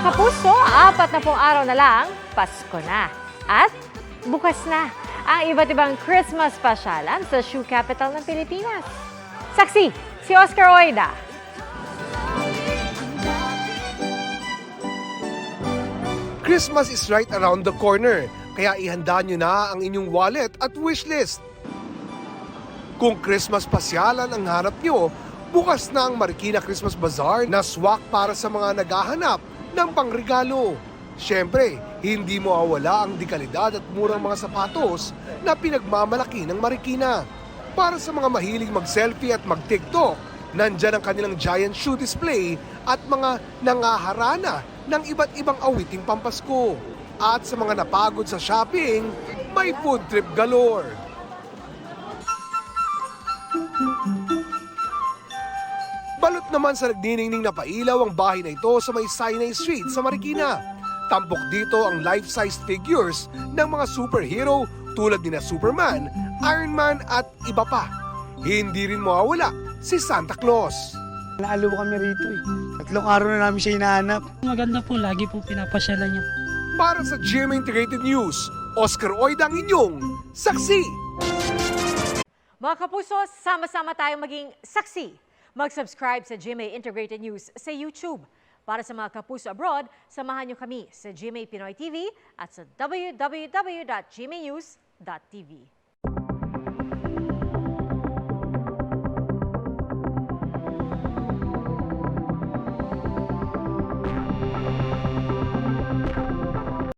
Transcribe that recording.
Kapuso, 40 araw na lang, Pasko na. At bukas na ang iba't ibang Christmas pasyalan sa shoe capital ng Pilipinas. Saksi, si Oscar Oida. Christmas is right around the corner, kaya ihanda nyo na ang inyong wallet at wishlist. Kung Christmas pasyalan ang hanap nyo, bukas na ang Marikina Christmas Bazaar na swak para sa mga naghahanap ng pangregalo. Siyempre, hindi mo awala ang dekalidad at murang mga sapatos na pinagmamalaki ng Marikina. Para sa mga mahilig mag-selfie at mag-TikTok, nandyan ang kanilang giant shoe display at mga nangaharana ng iba't ibang awiting pampasko. At sa mga napagod sa shopping, may food trip galore. Balot naman sa nagniningning na pailaw ang bahay na ito sa may Sinai Street sa Marikina. Tampok dito ang life-sized figures ng mga superhero tulad ni na Superman, Iron Man at iba pa. Hindi rin mawawala si Santa Claus. Naalo kami rito eh. 3 araw na namin siya hinahanap. Maganda po, lagi po pinapasyalan niya. Para sa GMA Integrated News, Oscar Oida ang inyong saksi. Mga kapuso, sama-sama tayong maging saksi. Mag-subscribe sa GMA Integrated News sa YouTube. Para sa mga kapuso abroad, samahan niyo kami sa GMA Pinoy TV at sa www.gmanews.tv.